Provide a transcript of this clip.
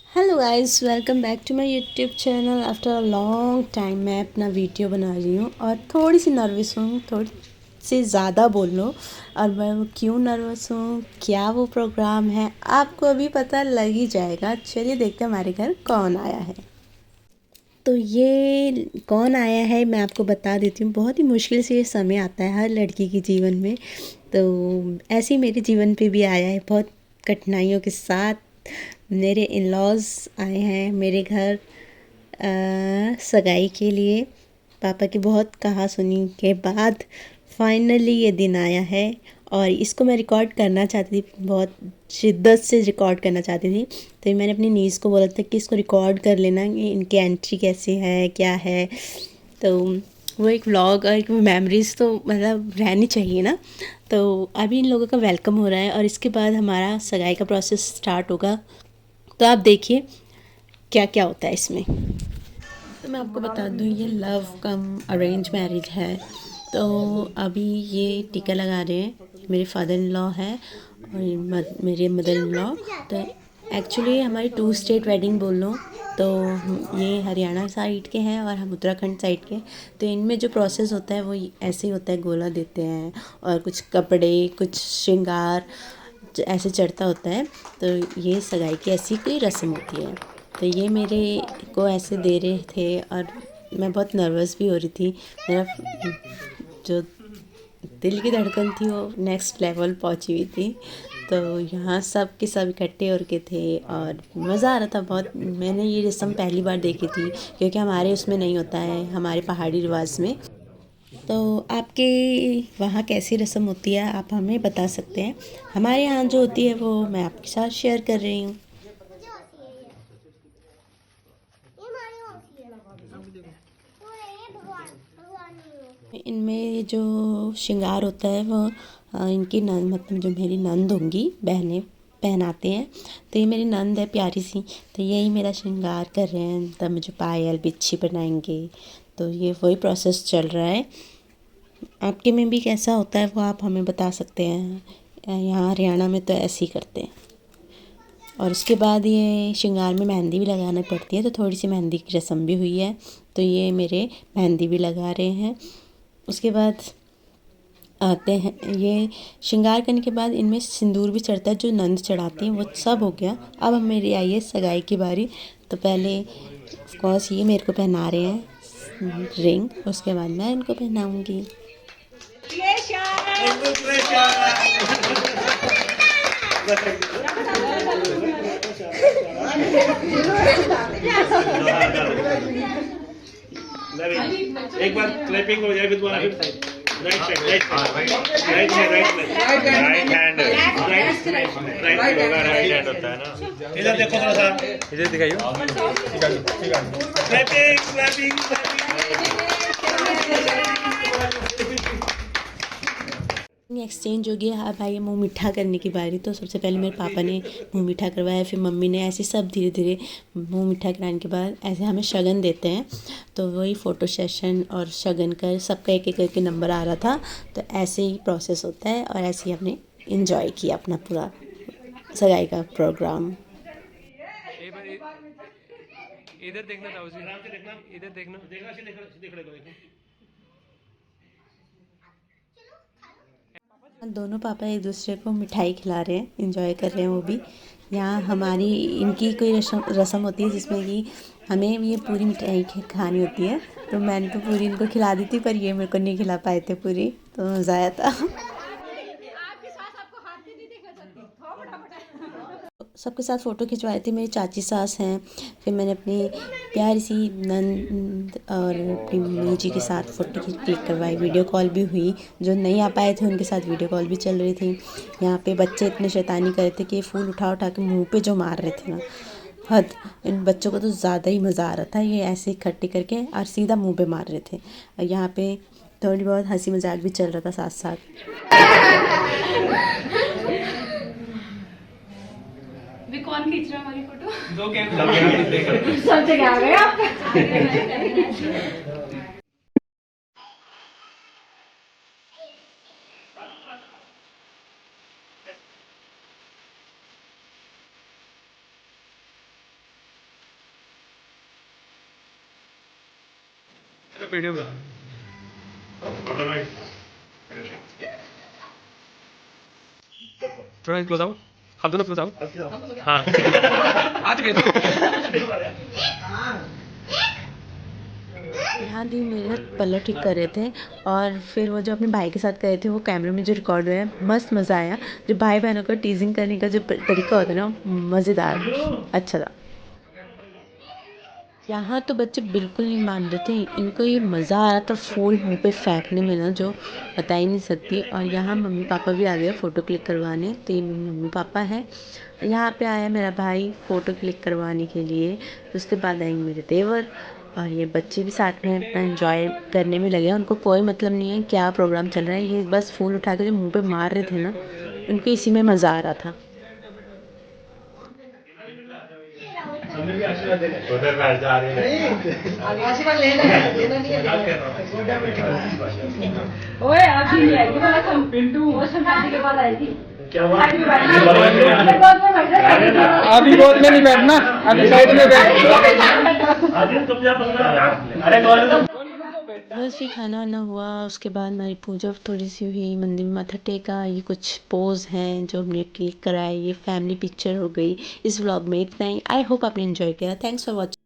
Hello guys, welcome back to my YouTube channel. After a long time मैं अपना video बना रही हूँ और थोड़ी सी नर्वस हूँ, थोड़ी सी ज़्यादा बोल लो। और मैं वो क्यों नर्वस हूँ, क्या वो प्रोग्राम है, आपको अभी पता लग ही जाएगा। चलिए देखते हैं हमारे घर कौन आया है। तो ये कौन आया है मैं आपको बता देती हूँ। बहुत ही मुश्किल से ये समय आता है हर लड़की के जीवन में। तो ऐसे ही मेरे जीवन पे भी आया है, बहुत कठिनाइयों के साथ। मेरे इन लॉज़ आए हैं मेरे घर सगाई के लिए। पापा की बहुत कहा सुनी के बाद फाइनली ये दिन आया है और इसको मैं रिकॉर्ड करना चाहती थी, बहुत शिद्दत से रिकॉर्ड करना चाहती थी। तो मैंने अपनी नीज़ को बोला था कि इसको रिकॉर्ड कर लेना कि इनकी एंट्री कैसे है, क्या है। तो वो एक व्लॉग और एक मेमोरीज़ तो मतलब रहनी चाहिए ना। तो अभी इन लोगों का वेलकम हो रहा है और इसके बाद हमारा सगाई का प्रोसेस स्टार्ट होगा। तो आप देखिए क्या क्या होता है इसमें। तो मैं आपको बता दूँ, ये लव कम अरेंज मैरिज है। तो अभी ये टीका लगा रहे हैं, मेरे फादर इन लॉ है और मेरे मदर इन लॉ। तो एक्चुअली हमारी टू स्टेट वेडिंग बोल लो तो ये हरियाणा साइड के हैं और हम उत्तराखंड साइड के। तो इनमें जो प्रोसेस होता है वो ऐसे ही होता है, गोला देते हैं और कुछ कपड़े, कुछ श्रृंगार ऐसे चढ़ता होता है। तो ये सगाई की ऐसी कोई रस्म होती है। तो ये मेरे को ऐसे दे रहे थे और मैं बहुत नर्वस भी हो रही थी। मेरा जो दिल की धड़कन थी वो नेक्स्ट लेवल पहुंची हुई थी। तो यहाँ सब के सब इकट्ठे होके थे और मज़ा आ रहा था बहुत। मैंने ये रस्म पहली बार देखी थी क्योंकि हमारे उसमें नहीं होता है, हमारे पहाड़ी रिवाज में। तो आपके वहाँ कैसी रस्म होती है आप हमें बता सकते हैं। हमारे यहाँ जो होती है वो मैं आपके साथ शेयर कर रही हूँ। इनमें ये जो श्रृंगार होता है वो इनकी नंद, मतलब जो मेरी नंद होंगी, बहनें पहनाते हैं। तो ये मेरी नंद है प्यारी सी, तो यही मेरा श्रृंगार कर रहे हैं। तब मुझे पायल बिच्छी बनाएंगे। तो ये वही प्रोसेस चल रहा है। आपके में भी कैसा होता है वो आप हमें बता सकते हैं। यहाँ हरियाणा में तो ऐसे ही करते हैं। और उसके बाद ये श्रृंगार में मेहंदी भी लगाना पड़ती है, तो थोड़ी सी मेहंदी की रस्म भी हुई है। तो ये मेरे मेहंदी भी लगा रहे हैं। उसके बाद आते हैं, ये श्रृंगार करने के बाद इनमें सिंदूर भी चढ़ता है, जो नंद चढ़ाती हैं। वो सब हो गया। अब हम मेरी आई है सगाई की बारी। तो पहले ऑफकोर्स ये मेरे को पहना रहे हैं रिंग, उसके बाद मैं इनको पहनाऊंगी। एक बार क्लैपिंग हो जाए फिर दोबारा right side right side right hand right होगा, राइट हैंड होता है ना। इधर देखो थोड़ा सा, इधर दिखाइए। Clapping clapping. एक्सचेंज हो गया। अब भाई मुंह मीठा करने की बारी। तो सबसे पहले मेरे पापा ने मुंह मीठा करवाया, फिर मम्मी ने, ऐसे सब धीरे धीरे मुंह मीठा कराने के बाद ऐसे हमें शगन देते हैं। तो वही फ़ोटो सेशन और शगन का सबका एक एक करके नंबर आ रहा था। तो ऐसे ही प्रोसेस होता है और ऐसे ही हमने इंजॉय किया अपना पूरा सगाई का प्रोग्राम। इधर देखना था उसी, इधर देखना देखना देखना। दोनों पापा एक दूसरे को मिठाई खिला रहे हैं, इंजॉय कर रहे हैं वो भी। यहाँ हमारी इनकी कोई रस्म होती है जिसमें कि हमें ये पूरी मिठाई खानी होती है। तो मैंने तो पूरी इनको खिला दी थी, पर ये मेरे को नहीं खिला पाए थे पूरी। तो मज़ा आया था। सबके साथ फ़ोटो खिंचवाए थे। मेरी चाची सास हैं। फिर मैंने अपनी प्यारी सी नंद और अपनी मम्मी जी के साथ फ़ोटो क्लिक करवाई। वीडियो कॉल भी हुई। जो नहीं आ पाए थे उनके साथ वीडियो कॉल भी चल रही थी। यहाँ पे बच्चे इतने शैतानी कर रहे थे कि फूल उठा उठा के मुंह पे जो मार रहे थे ना, हद। इन बच्चों को तो ज़्यादा ही मज़ा आ रहा था। ये ऐसे इकट्ठे करके और सीधा मुंह पे मार रहे थे। और यहाँ पे थोड़ी बहुत हंसी मजाक भी चल रहा था साथ साथ। भी कौन खींच रहा है हमारी फोटो? दो कैमरे सब जगह आ गए आप। वीडियो में थोड़ा क्लोज आओ, आप दोनों क्लोज आओ। हाँ आ चुके यहाँ दी मेरे साथ पल्लव ठीक कर रहे थे और फिर वो जो अपने भाई के साथ करे थे वो कैमरे में जो रिकॉर्ड हुआ है, मस्त मज़ा आया। जो भाई बहनों को टीजिंग करने का जो तरीका होता है ना, मज़ेदार, अच्छा था। यहाँ तो बच्चे बिल्कुल नहीं मान रहे थे, इनको ये मज़ा आ रहा था फूल मुंह पे फेंकने में ना, जो बता ही नहीं सकती। और यहाँ मम्मी पापा भी आ गए फ़ोटो क्लिक करवाने, तो ये मेरे मम्मी पापा हैं। यहाँ पे आया मेरा भाई फ़ोटो क्लिक करवाने के लिए, उसके बाद आएंगे मेरे देवर, और ये बच्चे भी साथ में अपना एंजॉय करने में लगे हैं। उनको कोई मतलब नहीं है क्या प्रोग्राम चल रहा है, ये बस फूल उठा के जो मुँह पे मार रहे थे ना, उनको इसी में मज़ा आ रहा था। उधर बैठ जा रही है। ओए अभी नहीं आएगी, बोला तुम पिंटू वो शादी के बाद आएगी। क्या हुआ? अभी बहुत में बैठ जा। अभी गोद में नहीं बैठना, अभी साइड में बैठ। तुम जा पकड़ा। अरे कौन? बस फिर खाना वाना हुआ, उसके बाद हमारी पूजा थोड़ी सी हुई, मंदिर में माथा टेका। ये कुछ पोज हैं जो हमने क्लिक कराए, ये फैमिली पिक्चर हो गई। इस व्लॉग में इतना ही। आई होप आपने एंजॉय किया। Thanks for watching.